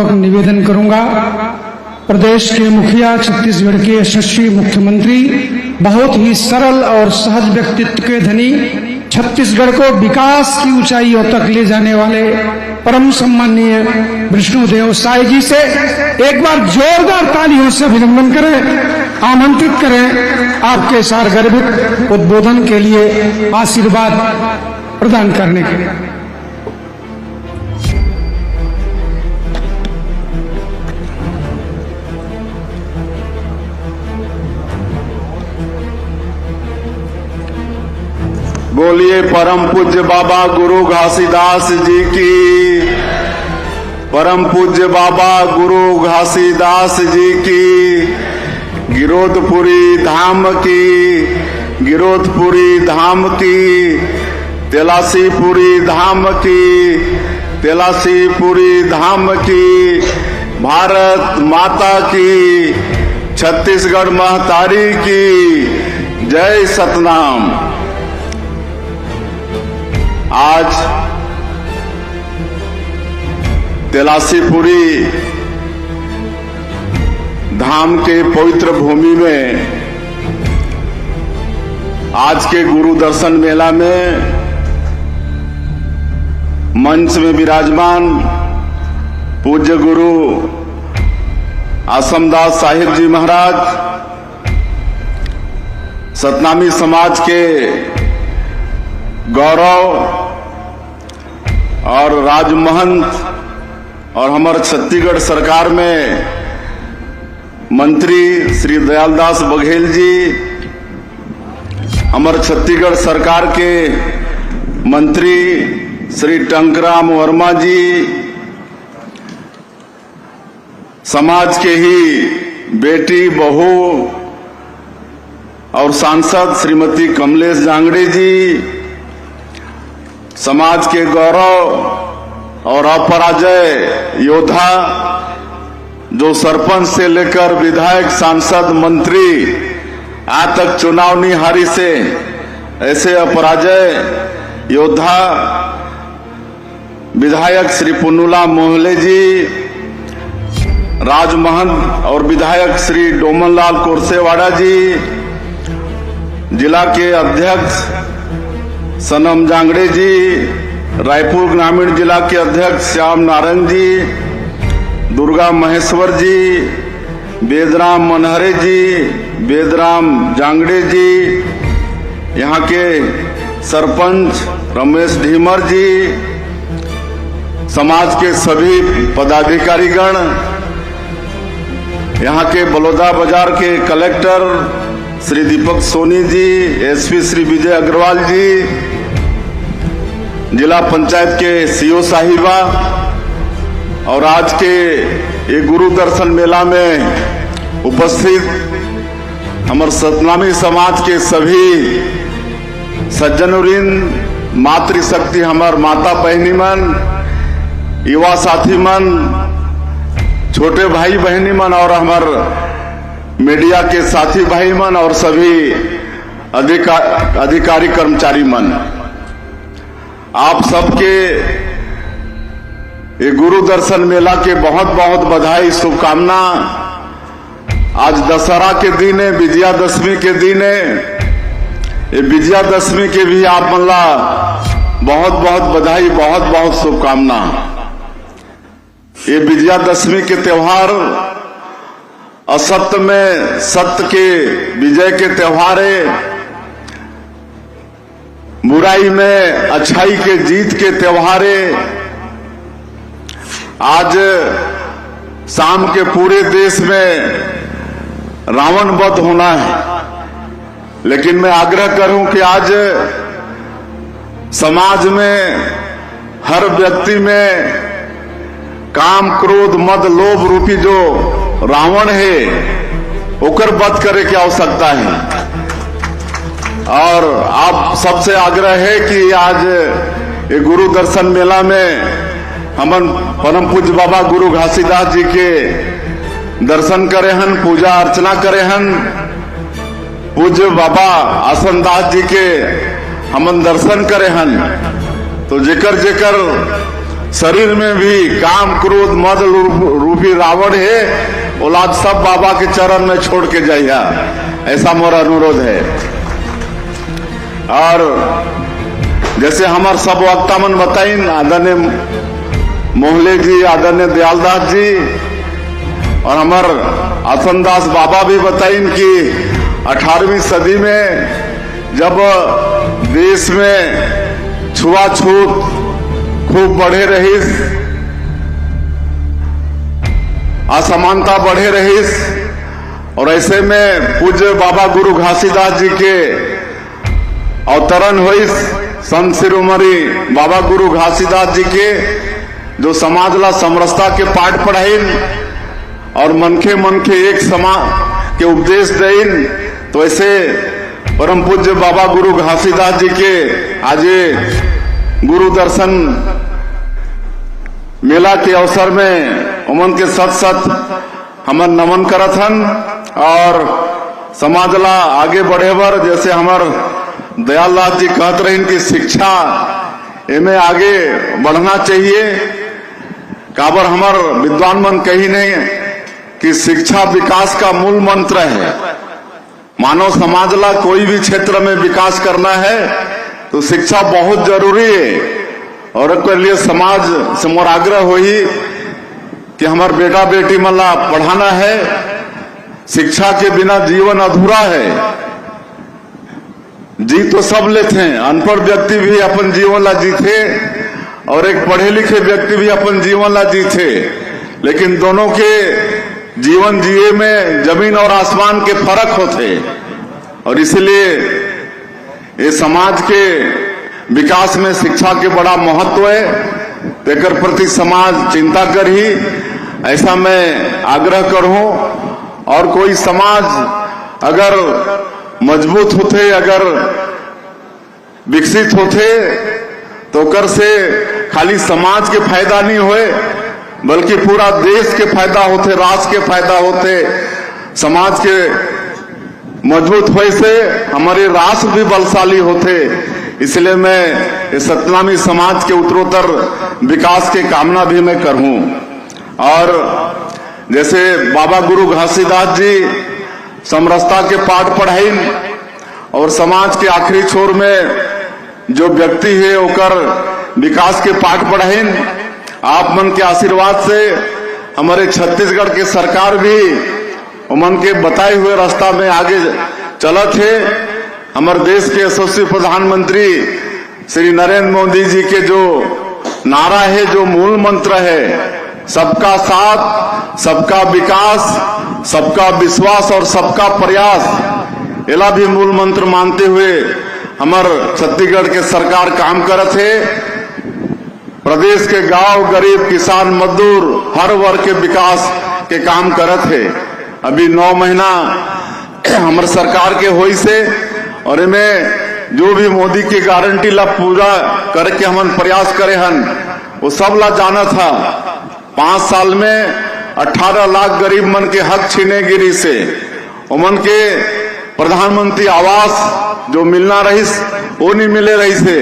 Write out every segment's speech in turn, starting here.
पूर्वक निवेदन करूंगा। प्रदेश के मुखिया, छत्तीसगढ़ के यशस्वी मुख्यमंत्री, बहुत ही सरल और सहज व्यक्तित्व के धनी, छत्तीसगढ़ को विकास की ऊंचाइयों तक ले जाने वाले परम सम्माननीय विष्णुदेव साय जी से एक बार जोरदार तालियों से अभिनंदन करें, आमंत्रित करें आपके सारगर्भित उद्बोधन के लिए, आशीर्वाद प्रदान करने के लिए। बोलिए परम पूज्य बाबा गुरु घासीदास जी की, परम पूज्य बाबा गुरु घासीदास जी की, गिरोधपुरी धाम की, गिरोधपुरी धाम की, तेलासीपुरी धाम की, तेलासीपुरी धाम की, भारत माता की, छत्तीसगढ़ महतारी की जय सतनाम। आज तेलासीपुरी धाम के पवित्र भूमि में आज के गुरु दर्शन मेला में मंच में विराजमान पूज्य गुरु आसमदास साहिब जी महाराज, सतनामी समाज के गौरव और राजमहंत और हमारे छत्तीसगढ़ सरकार में मंत्री श्री दयालदास बघेल जी, हमारे छत्तीसगढ़ सरकार के मंत्री श्री टंकराम वर्मा जी, समाज के ही बेटी बहू और सांसद श्रीमती कमलेश जांगड़े जी, समाज के गौरव और अपराजय योद्धा जो सरपंच से लेकर विधायक, सांसद, मंत्री आज तक चुनाव नहीं हारी से ऐसे अपराजय योद्धा विधायक श्री पुन्नुला मोहले जी, राजमहंत और विधायक श्री डोमनलाल कोरसेवाड़ा जी, जिला के अध्यक्ष सनम जांगड़े जी, रायपुर ग्रामीण जिला के अध्यक्ष श्याम नारंग जी, दुर्गा महेश्वर जी, बेदराम मनहरे जी, बेदराम जांगड़े जी, यहाँ के सरपंच रमेश ढीमर जी, समाज के सभी पदाधिकारीगण, यहाँ के बलौदा बाजार के कलेक्टर श्री दीपक सोनी जी, एसपी श्री विजय अग्रवाल जी, जिला पंचायत के सीओ साहिबा और आज के ये गुरु दर्शन मेला में उपस्थित हमारे सतनामी समाज के सभी सज्जनवृंद, मातृशक्ति, हमार माता बहनी मन, युवा साथी मन, छोटे भाई बहनी मन और हमार मीडिया के साथी भाई मन और सभी अधिकारी कर्मचारी मन, आप सबके ये गुरु दर्शन मेला के बहुत बहुत बधाई, शुभकामना। आज दशहरा के दिन है, विजयादशमी के दिन है, ये विजयादशमी के भी आप मल्ला बहुत बहुत बधाई, बहुत बहुत शुभकामना। ये विजयादशमी के त्योहार असत्य में सत्य के विजय के त्योहार है, बुराई में अच्छाई के जीत के त्योहार है। आज शाम के पूरे देश में रावण वध होना है, लेकिन मैं आग्रह करूं कि आज समाज में हर व्यक्ति में काम, क्रोध, मद, लोभ रूपी जो रावण है ओकर वध करे की आवश्यकता है। और आप सबसे आग्रह है कि आज ये गुरु दर्शन मेला में हमन परम पूज्य बाबा गुरु घासीदास जी के दर्शन करे हन, पूजा अर्चना करे हन। पूज्य बाबा आसमदास जी के हमन दर्शन करे हन। तो जेकर जेकर शरीर में भी काम क्रोध मद रूपी रावण है, औलाद सब बाबा के चरण में छोड़ के जाइया, ऐसा मोरा अनुरोध है। और जैसे हमार सब वक्ता मन बताइन, आदरणीय मोहले जी, आदरणीय दयालदास जी और हमार आसनदास बाबा भी बताइन कि 18वीं सदी में जब देश में छुआछूत खूब बढ़े रहीस, असमानता बढ़े रहीस, और ऐसे में पूज्य बाबा गुरु घासीदास जी के अवतरण हुई, संत शिरोमणि बाबा गुरु घासीदास जी के जो समाज ला समरसता के पाठ पढ़ाइन और मनखे मनखे एक समा के उपदेश देन, तो ऐसे परम पूज्य बाबा गुरु घासीदास जी के आज गुरु दर्शन मेला के अवसर में उमन के सत सत हमर नमन करत हन। और समाज ला आगे बढ़े बर जैसे हमार दयालदास जी कहत रहीन कि शिक्षा एमे आगे बढ़ना चाहिए। काबर हमार विद्वान मन कही नहीं कि शिक्षा विकास का मूल मंत्र है। मानव समाज ला कोई भी क्षेत्र में विकास करना है तो शिक्षा बहुत जरूरी है। और उसके लिए समाज से मोर आग्रह हुई कि हमार बेटा बेटी मन ला पढ़ाना है। शिक्षा के बिना जीवन अधूरा है। जी तो सब लेते हैं, अनपढ़ व्यक्ति भी अपन जीवन ला जीते और एक पढ़े लिखे व्यक्ति भी अपन जीवन ला जीते, लेकिन दोनों के जीवन जिए में जमीन और आसमान के फर्क होते। और इसलिए ये समाज के विकास में शिक्षा के बड़ा महत्व है। तेकर प्रति समाज चिंता कर ही, ऐसा मैं आग्रह करूं। और कोई समाज अगर मजबूत होते, अगर विकसित होते, तो कर से खाली समाज के फायदा नहीं होए, बल्कि पूरा देश के फायदा होते, राष्ट्र के फायदा होते। समाज के मजबूत होए से हमारे राष्ट्र भी बलशाली होते। इसलिए मैं इस सतनामी समाज के उत्तरोत्तर विकास के कामना भी मैं करूं। और जैसे बाबा गुरु घासीदास जी समरसता के पाठ पढ़ाइन और समाज के आखिरी छोर में जो व्यक्ति है ओकर विकास के पाठ पढ़ाइन, आप मन के आशीर्वाद से हमारे छत्तीसगढ़ के सरकार भी उमन के बताए हुए रास्ता में आगे चलत है। हमारे देश के यशस्वी प्रधानमंत्री श्री नरेंद्र मोदी जी के जो नारा है, जो मूल मंत्र है, सबका साथ, सबका विकास, सबका विश्वास और सबका प्रयास, एला भी मूल मंत्र मानते हुए हमार छत्तीसगढ़ के सरकार काम करत है। प्रदेश के गांव, गरीब, किसान, मजदूर हर वर्ग के विकास के काम करत है। अभी 9 महीना हमारे सरकार के होई से, और इनमें जो भी मोदी की गारंटी ला पूरा करके हम प्रयास करे हन, वो सब ला जाना था। 5 साल में 18 लाख गरीब मन के हक छीने गिरी से, उमन के प्रधानमंत्री आवास जो मिलना रही वो नहीं मिले रही से।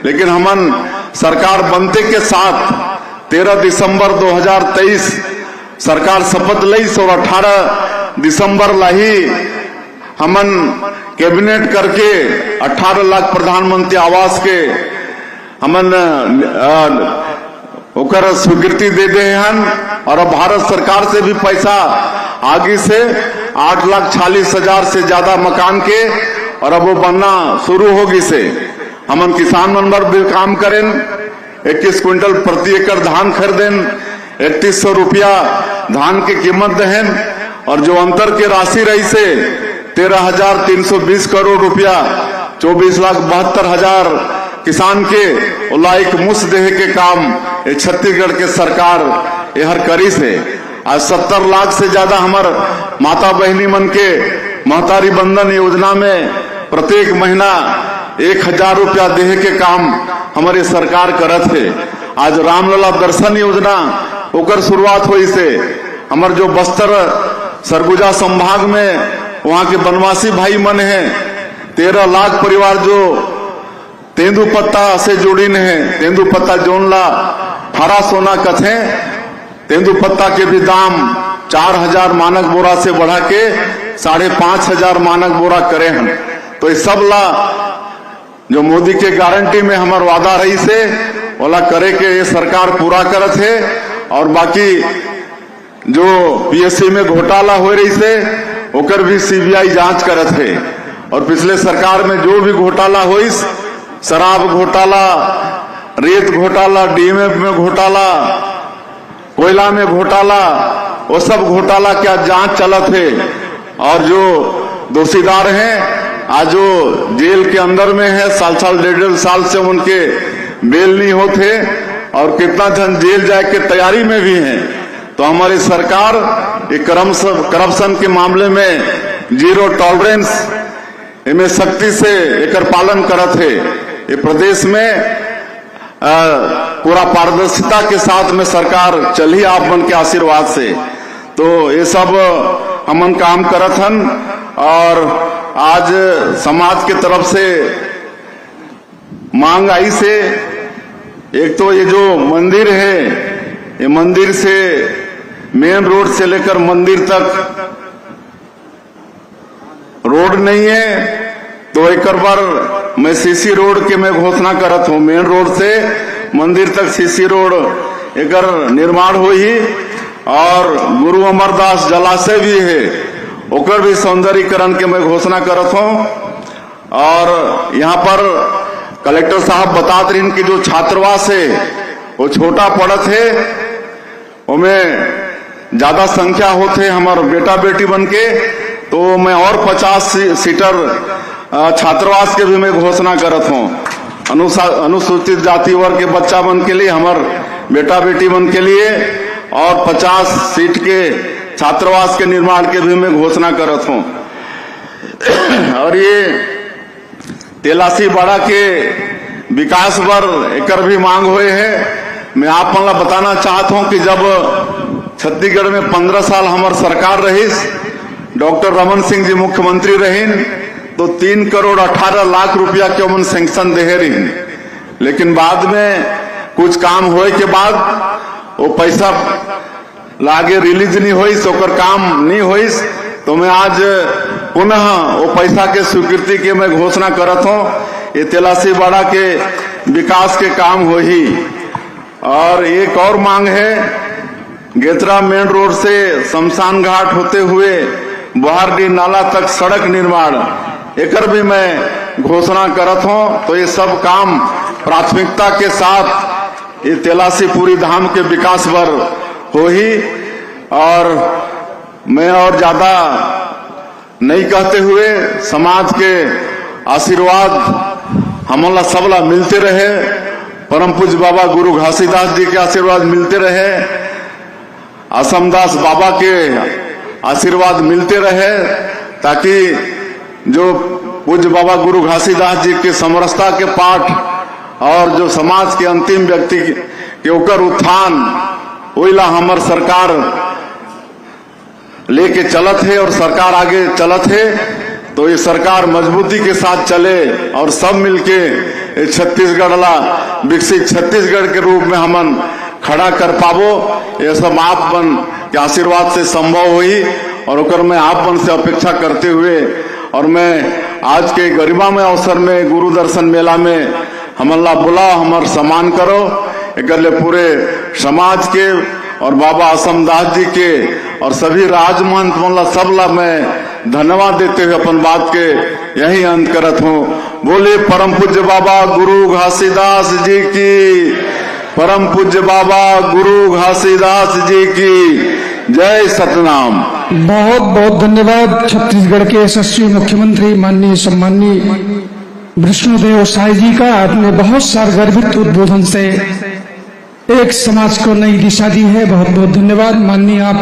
लेकिन हमन सरकार बनते के साथ 13 दिसंबर 2023 सरकार शपथ लई और 18 दिसंबर ला ही हमन कैबिनेट करके 18 लाख प्रधानमंत्री आवास के हमन ओकर स्वीकृति दे दे हन। और अब भारत सरकार से भी पैसा आगे से 8,40,000 से ज्यादा मकान के, और अब वो बनना शुरू होगी से हमन किसान मन भी काम करें। 21 क्विंटल प्रति एकड़ धान खरीदें, 3100 रुपया धान की कीमत दें, और जो अंतर के राशि रही से 13,320 करोड़ रुपया, 24,72,000 किसान के ओला एक मुश्त देहे के काम ये छत्तीसगढ़ के सरकार यहर करी से। आज 70 लाख से ज्यादा हमार माता बहनी मन के महतारी बंधन योजना में प्रत्येक महीना 1,000 रुपया देहे के काम हमारे सरकार करत है। आज रामलला दर्शन योजना ओकर शुरुआत हुई से हमार जो बस्तर सरगुजा संभाग में वहां के वनवासी भाई मन है, 13 लाख परिवार जो तेंदुपत्ता से जुड़ी है, तेंदुपत्ता जोन ला हरा सोना कथे तेंदुपत्ता के भी दाम 4000 मानक बोरा से बढ़ा के 5500 मानक बोरा करे हम। तो ये सब ला जो मोदी के गारंटी में हमार वादा रही से ओला करे के ये सरकार पूरा करत है। और बाकी जो पीएससी में घोटाला हो रही से ओकर भी सीबीआई जांच करत है। और पिछले सरकार में जो भी घोटाला हुई, शराब घोटाला, रेत घोटाला, डीएमएफ में घोटाला, कोयला में घोटाला, वो सब घोटाला क्या जांच चलत है। और जो दोषीदार हैं आज जो जेल के अंदर में है, साल 1.5 साल से उनके बेल नहीं होते और कितना जन जेल जाए के तैयारी में भी हैं। तो हमारी सरकार ये करप्शन के मामले में जीरो टॉलरेंस इनमें सख्ती से एकर पालन करत है। ये प्रदेश में पूरा पारदर्शिता के साथ में सरकार चली आप मन के आशीर्वाद से। तो ये सब हमन काम करत हन। और आज समाज के तरफ से मांग आई से एक तो ये जो मंदिर है, ये मंदिर से मेन रोड से लेकर मंदिर तक रोड नहीं है। तो एक बार मैं सीसी रोड के मैं घोषणा करत हूँ, मेन रोड से मंदिर तक सीसी रोड एक निर्माण हो ही। और गुरु अमरदास जलाशय भी है, ओकर भी सौंदर्यीकरण के मैं घोषणा करत हूँ। और यहाँ पर कलेक्टर साहब बतात रही कि जो छात्रावास है वो छोटा पड़त है, उनमें ज्यादा संख्या होते हमारे बेटा बेटी बन के। तो मैं और 50 सीटर छात्रावास के भी मैं घोषणा करत हूँ। अनुसूचित जाति वर्ग के बच्चा बन के लिए, हमारे बेटा बेटी बन के लिए, और 50 सीट के छात्रावास के निर्माण के भी मैं घोषणा करत हूँ। और ये तेलासी बाड़ा के विकास पर एकर भी मांग हुए है। मैं आप मन ला बताना चाहता हूँ कि जब छत्तीसगढ़ में 15 साल हमार सरकार रही, डॉक्टर रमन सिंह जी मुख्यमंत्री रहीन, तो 3 करोड़ 18 लाख रुपया के उमन सैंक्शन दे रही। लेकिन बाद में कुछ काम होए के बाद वो पैसा लागे रिलीज नहीं हुई, ओकर काम नहीं हुई। तो मैं आज पुनः वो पैसा के स्वीकृति के मैं घोषणा करत हूँ। ये तेलासी बाड़ा के विकास के काम हो ही। और एक और मांग है, गेतरा मेन रोड से शमशान घाट होते हुए बुहारडी नाला तक सड़क निर्माण, एकर भी मैं घोषणा करत हूँ। तो ये सब काम प्राथमिकता के साथ ये तेलासी पूरी धाम के विकास पर हो ही। और मैं और ज्यादा नहीं कहते हुए, समाज के आशीर्वाद हमला सबला मिलते रहे, परम पूज्य बाबा गुरु घासीदास जी के आशीर्वाद मिलते रहे, असमदास बाबा के आशीर्वाद मिलते रहे, ताकि जो पूज्य बाबा गुरु घासीदास जी के समरसता के पाठ और जो समाज के अंतिम व्यक्ति के ओकर उत्थान ओइला हमर सरकार लेके चलत है और सरकार आगे चलत है। तो ये सरकार मजबूती के साथ चले और सब मिलके छत्तीसगढ़ ला विकसित छत्तीसगढ़ के रूप में हमन खड़ा कर पाबो। ये सब आप बन के आशीर्वाद से संभव हुई। और ओकर मैं आप बन से अपेक्षा करते हुए, और मैं आज के गरिमामय अवसर में गुरु दर्शन मेला में हमला बुला हमार सम्मान करो। एक पूरे समाज के और बाबा असमदास जी के और सभी राजमहंत मोहल्ला सबला मैं धन्यवाद देते हुए अपन बात के यही अंत करत हूँ। बोले परम पूज्य बाबा गुरु घासीदास जी की, परम पूज्य बाबा गुरु घासीदास जी की जय सतनाम। बहुत बहुत धन्यवाद। छत्तीसगढ़ के यशस्वी मुख्यमंत्री माननीय सम्माननीय विष्णुदेव साय जी का आपने बहुत सारगर्भित उद्बोधन से एक समाज को नई दिशा दी है। बहुत बहुत धन्यवाद माननीय आप